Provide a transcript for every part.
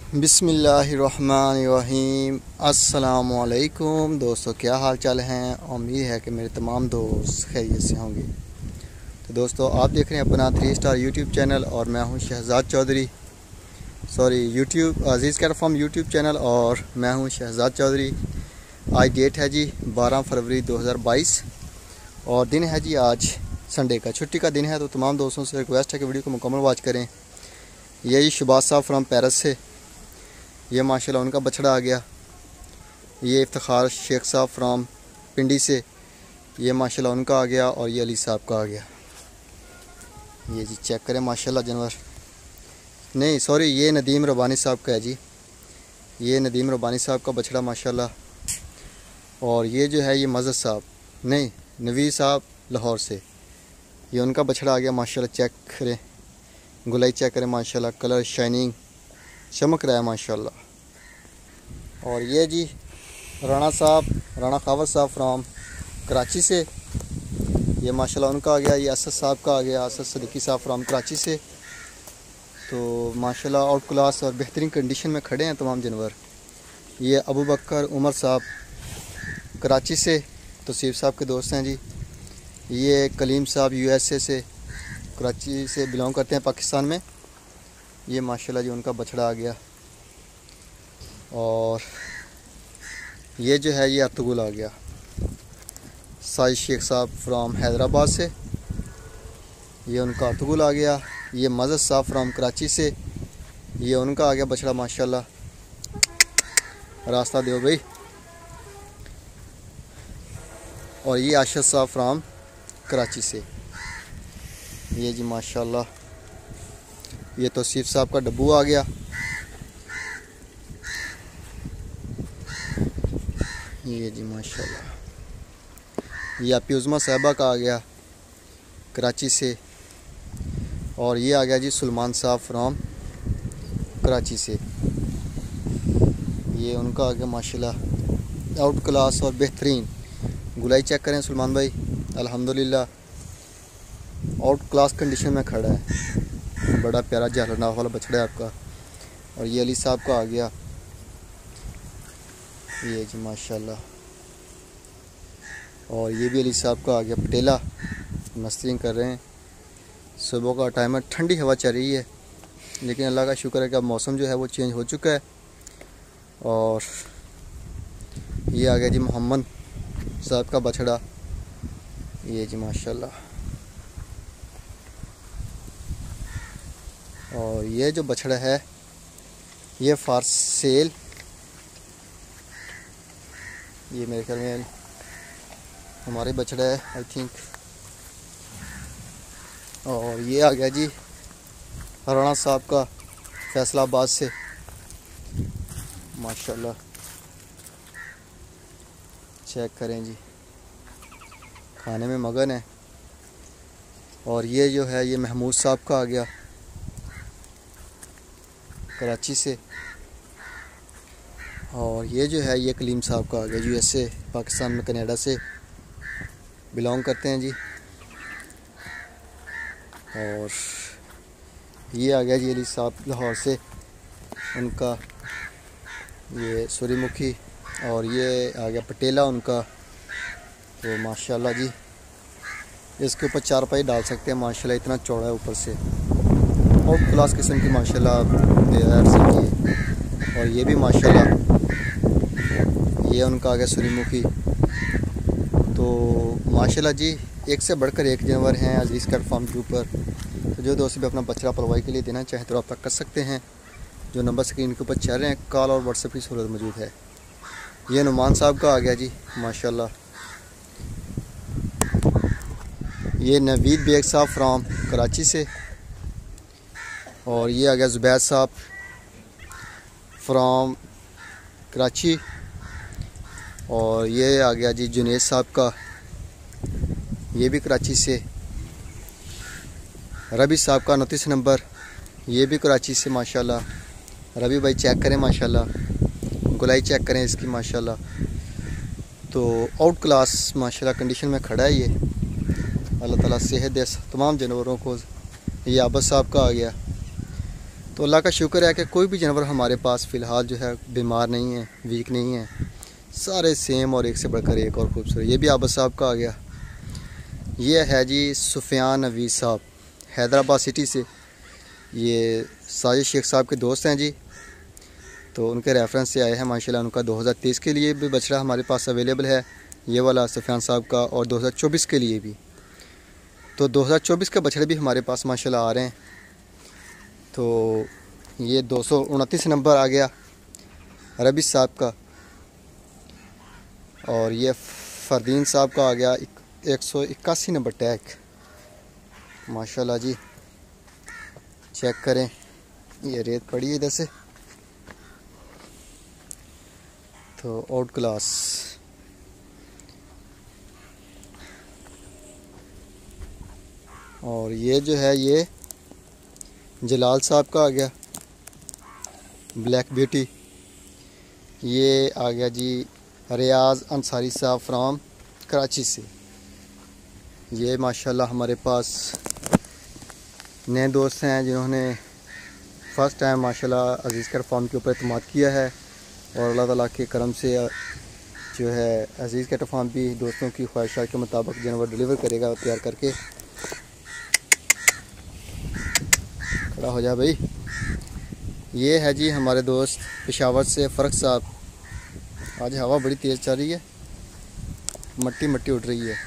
बिस्मिल्लाहिर्रहमानिर्रहीम। अस्सलामुअलैकुम दोस्तों, क्या हाल चाल हैं। उम्मीद है कि मेरे तमाम दोस्त खैरियत से होंगे। तो दोस्तों, आप देख रहे हैं अपना 3 स्टार यूट्यूब चैनल और मैं हूं शहजाद चौधरी। यूट्यूब अजीज़ कैट फार्म यूट्यूब चैनल और मैं हूं शहजाद चौधरी। आज डेट है जी 12 फरवरी 2022 और दिन है जी आज संडे का, छुट्टी का दिन है। तो तमाम दोस्तों से रिक्वेस्ट है कि वीडियो को मुकम्मल वॉच करें। ये जी शहबाज साहब फ्राम पेरिस से, ये माशाल्लाह उनका बछड़ा आ गया। ये इफ्तिखार शेख साहब फ्राम पिंडी से, ये माशाल्लाह उनका आ गया। और ये अली साहब का आ गया। ये जी चेक करें माशाल्लाह जानवर, नहीं सॉरी, ये नदीम रबानी साहब का है जी। ये नदीम रबानी साहब का बछड़ा माशाल्लाह। और ये जो है ये मज़द साहब, नहीं नवीर साहब लाहौर से, ये उनका बछड़ा आ गया माशाल्लाह। चेक करें, गुलाई चेक करें माशाल्लाह, कलर शाइनिंग चमक रहा है माशाल्लाह। और ये जी राणा खावर साहब फ्राम कराची से, ये माशाल्लाह उनका आ गया। ये असद साहब का आ गया, असद सदीकी साहब फ्राम कराची से। तो माशाल्लाह आउट क्लास और बेहतरीन कंडीशन में खड़े हैं तमाम जानवर। ये अबू बकर उमर साहब कराची से, तौसीफ साहब के दोस्त हैं जी। ये कलीम साहब USA से, कराची से बिलोंग करते हैं पाकिस्तान में। ये माशाल्लाह जी उनका बछड़ा आ गया। और ये जो है ये अर्तुगुल आ गया। साजिद शेख साहब फ्राम हैदराबाद से, ये उनका अर्तुगुल आ गया। ये मज़द साहब फ्राम कराची से, ये उनका आ गया बछड़ा माशाल्लाह। रास्ता दो भाई। और ये आशिद साहब फ्राम कराची से, ये जी माशाल्लाह। ये तौसीफ साहब का डब्बू आ गया। ये जी माशाल्लाह। ये आपकी उज़मा साहिबा का आ गया कराची से। और ये आ गया जी सुलेमान साहब फ्राम कराची से, ये उनका आ गया माशाल्लाह आउट क्लास और बेहतरीन। गुलाई चेक करें सुलेमान भाई, अल्हम्दुलिल्लाह आउट क्लास कंडीशन में खड़ा है। बड़ा प्यारा जहरनाक वाला बछड़ा है आपका। और ये अली साहब का आ गया, ये जी माशाल्लाह। और ये भी अली साहब का आ गया पटेला। मस्तिंग कर रहे हैं, सुबह का टाइम है, ठंडी हवा चल रही है, लेकिन अल्लाह का शुक्र है कि अब मौसम जो है वो चेंज हो चुका है। और ये आ गया जी मोहम्मद साहब का बछड़ा, ये जी माशाल्लाह। और ये जो बछड़ा है ये फॉर सेल, ये मेरे ख्याल में हमारे बछड़ा है आई थिंक। और ये आ गया जी राणा साहब का फैसलाबाद से माशाल्लाह। चेक करें जी, खाने में मगन है। और ये जो है ये महमूद साहब का आ गया कराची से। और ये जो है ये कलीम साहब का आ गया USA, पाकिस्तान में कनाडा से बिलोंग करते हैं जी। और ये आ गया जी अली साहब लाहौर से, उनका ये सूर्यमुखी। और ये आ गया पटेला उनका। तो माशाल्लाह जी इसके ऊपर 4 पाई डाल सकते हैं माशाल्लाह, इतना चौड़ा है ऊपर से। और क्लास किस्म की माशाल्लाह देर से की। और ये भी माशाल्लाह, ये उनका आ गया सूर्यमुखी। तो माशाल्लाह जी एक से बढ़कर एक जानवर हैं अजीज़ कैट फार्म के ऊपर। तो जो दोस्त भी अपना बछड़ा पलवाई के लिए देना चाहें तो रब्ता कर सकते हैं। जो नंबर स्क्रीन के ऊपर चल रहे हैं, कॉल और व्हाट्सएप की सहूलत मौजूद है। ये नुमान साहब का आ गया जी माशाल्लाह। ये नवीद बेग साहब फ्राम कराची से। और ये आ गया ज़ुबैर साहब फ्राम कराची। और ये आ गया जी जुनेद साहब का, ये भी कराची से। रबी साहब का 29 नंबर, ये भी कराची से माशाल्लाह। रबी भाई चेक करें माशाल्लाह, गुलाई चेक करें इसकी माशाल्लाह। तो आउट क्लास माशाल्लाह कंडीशन में खड़ा है ये। अल्लाह ताला सेहत दे तमाम जानवरों को। ये आबद साहब का आ गया। तो अल्लाह का शुक्र है कि कोई भी जानवर हमारे पास फ़िलहाल जो है बीमार नहीं है, वीक नहीं है, सारे सेम और एक से बढ़कर एक और खूबसूरत। ये भी आबद साहब का आ गया। ये है जी सुफियान नवीस साहब, हैदराबाद सिटी से। ये साजिद शेख साहब के दोस्त हैं जी, तो उनके रेफरेंस से आए हैं माशाल्लाह। उनका 2023 के लिए भी बछड़ा हमारे पास अवेलेबल है, ये वाला सुफियान साहब का, और 2024 के लिए भी। तो 2024 के बछड़े भी हमारे पास माशाल्लाह आ रहे हैं। तो ये 229 नंबर आ गया रबी साहब का, और ये फरदीन साहब का आ गया 181 नंबर टैग। माशाल्लाह जी, चेक करें, ये रेत पड़ी है इधर से, तो आउट क्लास। और ये जो है ये जलाल साहब का आ गया ब्लैक ब्यूटी। ये आ गया जी रियाज अंसारी साहब फ्राम कराची से। ये माशाल्लाह हमारे पास नए दोस्त हैं जिन्होंने फ़र्स्ट टाइम माशाल्लाह अज़ीज़ कैट फार्म के ऊपर एतमाद किया है, और अल्लाह ताला के करम से जो है अज़ीज़ कैट फार्म भी दोस्तों की ख्वाहिशात के मुताबिक जानवर डिलीवर करेगा तैयार करके। खड़ा हो जा भाई। ये है जी हमारे दोस्त पेशावर से फ़र्क साहब। आज हवा बड़ी तेज़ चल रही है, मट्टी मट्टी उड़ रही है।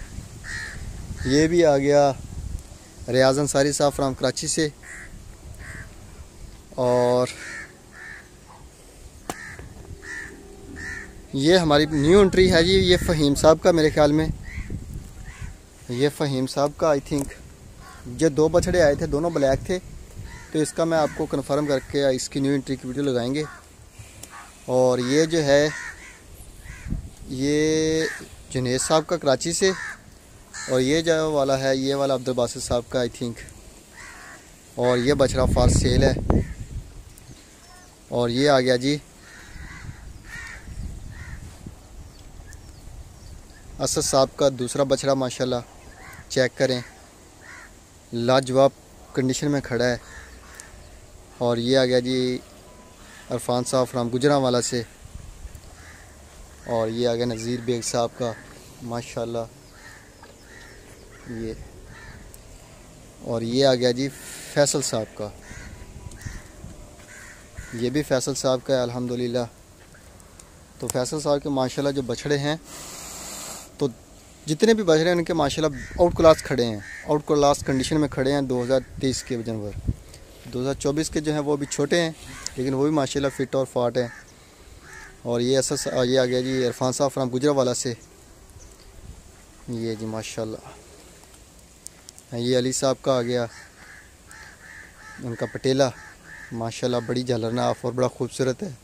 ये भी आ गया रियाज अंसारी साहब फ्राम कराची से। और ये हमारी न्यू एंट्री है जी, ये फ़हीम साहब का, मेरे ख्याल में ये फ़हीम साहब का आई थिंक। ये 2 बछड़े आए थे, दोनों ब्लैक थे, तो इसका मैं आपको कंफर्म करके इसकी न्यू एंट्री की वीडियो लगाएंगे। और ये जो है ये जुनेद साहब का कराची से, और ये जो वाला है ये वाला अब्दुल बासित साहब का आई थिंक। और ये बछड़ा फॉर सेल है। और ये आ गया जी असद साहब का दूसरा बछड़ा। माशाल्लाह चेक करें, लाजवाब कंडीशन में खड़ा है। और ये आ गया जी अरफान साहब फ्राम गुजरांवाला से। और ये आ गया नज़ीर बेग साहब का माशाल्लाह ये। और ये आ गया जी फैसल साहब का, ये भी फैसल साहब का है अल्हम्दुलिल्लाह। तो फैसल साहब के माशाल्लाह जो बछड़े हैं, तो जितने भी बछड़े हैं उनके माशाल्लाह आउट क्लास खड़े हैं, आउट क्लास कंडीशन में खड़े हैं। 2023 के जानवर, 2024 के जो हैं वो भी छोटे हैं, लेकिन वो भी माशाल्लाह फिट और फाट हैं। और ये ये आ गया जी इरफान साहब फ्राम गुजरांवाला से। ये जी माशाल्लाह। ये अली साहब का आ गया, उनका पटेला, माशाल्लाह बड़ी झालरनाक और बड़ा खूबसूरत है।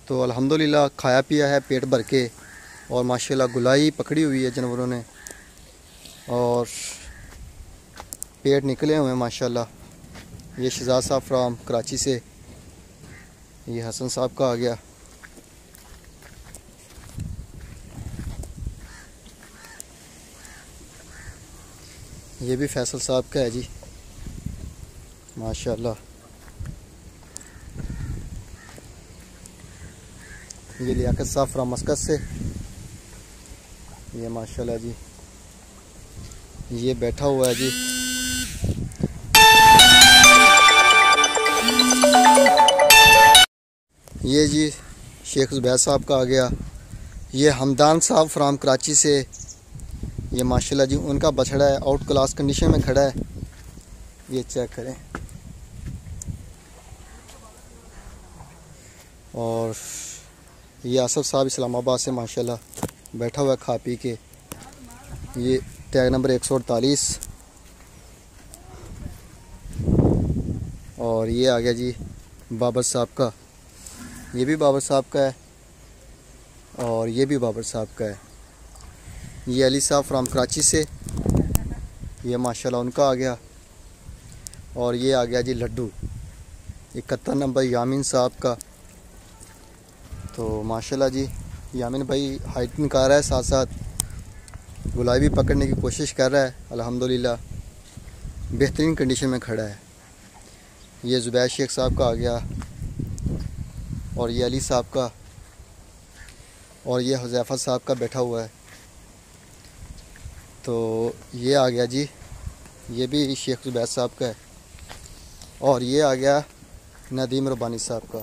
तो अल्हम्दुलिल्लाह खाया पिया है पेट भर के, और माशाल्लाह गुलाई पकड़ी हुई है जानवरों ने, और पेट निकले हुए हैं माशाल्लाह। ये शहजाद साहब फ्राम कराची से। ये हसन साहब का आ गया। ये भी फैसल साहब का है जी माशाल्लाह। ये लियाकत साहब फ्राम मस्कत से। ये माशाल्लाह जी, ये बैठा हुआ है जी। ये जी शेख ज़ुबैर साहब का आ गया। ये हमदान साहब फ्राम कराची से। ये माशाल्लाह जी उनका बछड़ा है, आउट क्लास कंडीशन में खड़ा है। ये चेक करें। और ये आसफ साहब इस्लामाबाद से माशाल्लाह बैठा हुआ है खा पी के। ये टैग नंबर 148। और ये आ गया जी बाबर साहब का, ये भी बाबर साहब का है, और ये भी बाबर साहब का है। ये अली साहब फ्राम कराची से। ये माशाल्लाह उनका आ गया। और ये आ गया जी लड्डू, 71 नंबर यामीन साहब का। तो माशाल्लाह जी यामीन भाई हाइट निकाल रहा है, साथ साथ गुलाई भी पकड़ने की कोशिश कर रहा है। अल्हम्दुलिल्लाह बेहतरीन कंडीशन में खड़ा है। ये ज़ुबैर शेख साहब का आ गया, और ये अली साहब का, और ये हुज़ैफ़ा साहब का बैठा हुआ है। तो ये आ गया जी, ये भी शेख ज़ुबैर साहब का है। और ये आ गया नदीम रब्बानी साहब का,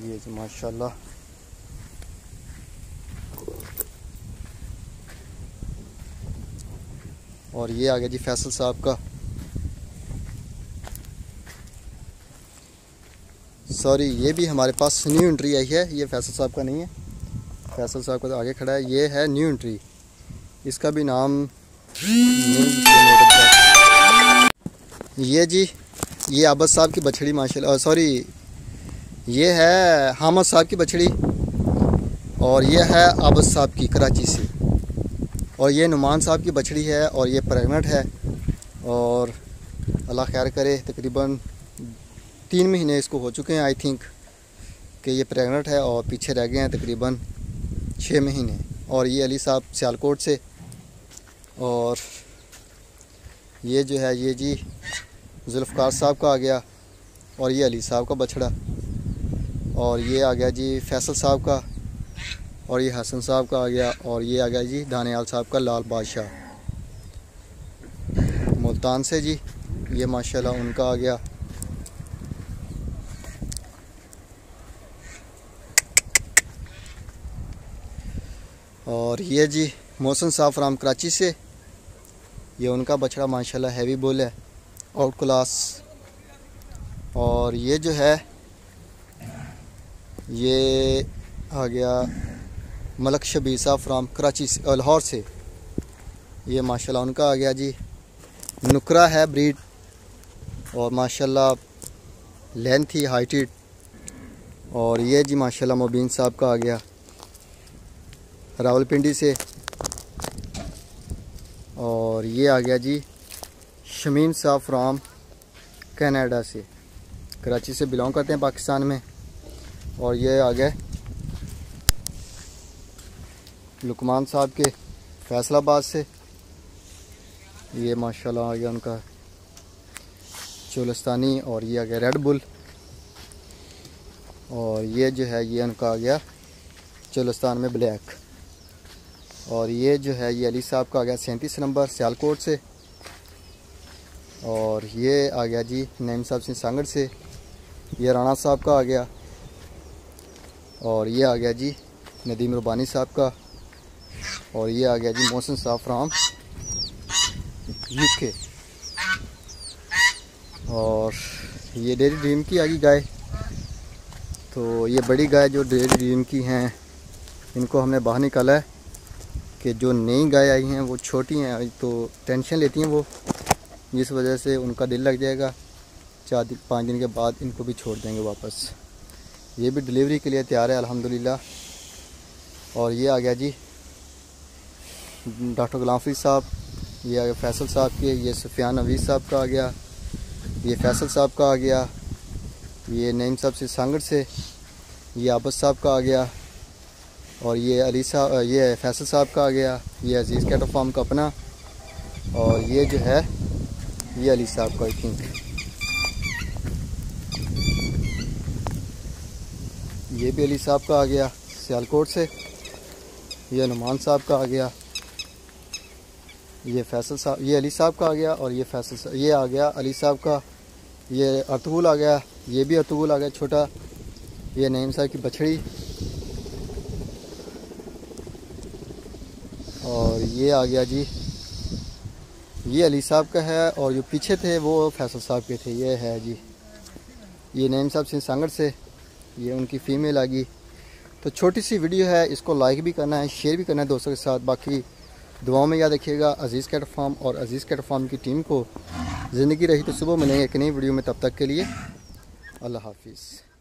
ये जी माशाल्लाह। और ये आ गया जी फैसल साहब का, सॉरी ये भी हमारे पास न्यू एंट्री आई है, ये फैसल साहब का नहीं है, फैसल साहब का तो आगे खड़ा है, ये है न्यू एंट्री, इसका भी नाम ये जी, ये आबद साहब की बछड़ी माशाल्लाह, सॉरी ये है हामद साहब की बछड़ी, और ये है आबद साहब की कराची से, और ये नुमान साहब की बछड़ी है, और ये प्रेगनेंट है, और अल्लाह खैर करे तकरीबन 3 महीने इसको हो चुके हैं आई थिंक कि ये प्रेगनेंट है, और पीछे रह गए हैं तकरीबन 6 महीने। और ये अली साहब सियालकोट से, और ये जो है ये जी जुल्फ़कार साहब का आ गया, और ये अली साहब का बछड़ा, और ये आ गया जी फैसल साहब का, और ये हसन साहब का आ गया, और ये आ गया जी दानियाल साहब का लाल बादशाह मुल्तान से जी, ये माशाल्लाह उनका आ गया। और ये जी मोहसिन साहब फ्राम कराची से, ये उनका बछड़ा माशाल्लाह हैवी बुल है, आउट क्लास। और ये जो है ये आ गया मलक शबीर साहब फ्राम कराची से, लाहौर से, ये माशाल्लाह उनका आ गया जी। नुकरा है ब्रीड, और माशाल्लाह लेंथी हाइटेड। और ये जी माशाल्लाह मुबीन साहब का आ गया रावलपिंडी से, और ये आ गया जी शमीम साहब फ्राम कनाडा से, कराची से बिलोंग करते हैं पाकिस्तान में। और ये आ गए लुकमान साहब के फैसलाबाद से, ये माशाल्लाह आ गया उनका चोलस्तानी, और ये आ गया रेड बुल। और ये जो है ये उनका आ गया चोलस्तान में ब्लैक। और ये जो है ये अली साहब का आ गया 37 नंबर सियालकोट से। और ये आ गया जी नईम साहब सिंह सांगड़ से, ये राणा साहब का आ गया। और ये आ गया जी नदीम रब्बानी साहब का। और ये आ गया जी मोहसिन साहब फ्राम यूके। और ये डेयरी ड्रीम की आ गई गाय। तो ये बड़ी गाय जो डेयरी ड्रीम की हैं, इनको हमने बाहर निकाला है कि जो नई गाय आई हैं वो छोटी हैं, तो टेंशन लेती हैं वो, जिस वजह से उनका दिल लग जाएगा। 4-5 दिन के बाद इनको भी छोड़ देंगे वापस। ये भी डिलीवरी के लिए तैयार है अल्हम्दुलिल्लाह। और ये आ गया जी डॉक्टर गुलाम फरीद साहब, ये आ गया फैसल साहब के, ये सुफियान नवीस साहब का आ गया, ये फैसल साहब का आ गया, ये नईम साहब से सांगड़ से, ये आबद साहब का आ गया। और ये अली साहब, ये फैसल साहब का आ गया, ये अजीज़ कैटल फार्म का अपना। और ये जो है ये अली साहब का आई थिंक, ये भी अली साहब का आ गया सियालकोट से, ये नुमान साहब का आ गया, ये फैसल साहब, ये अली साहब का आ गया। और ये फैसल साहब, ये आ गया अली साहब का, ये अर्तुगुल आ गया, ये भी अर्तुगुल आ गया छोटा, ये नईम साहब की बछड़ी। और ये आ गया जी ये अली साहब का है, और जो पीछे थे वो फैसल साहब के थे। ये है जी ये नईम साहब सिंह सांगड़ से, ये उनकी फ़ीमेल आ गई। तो छोटी सी वीडियो है, इसको लाइक भी करना है, शेयर भी करना है दोस्तों के साथ। बाकी दुआओं में याद रखिएगा अजीज़ कैटल फार्म और अजीज़ कैटल फार्म की टीम को। ज़िंदगी रही तो सुबह मिलेंगे एक नई वीडियो में, तब तक के लिए अल्लाह हाफिज़।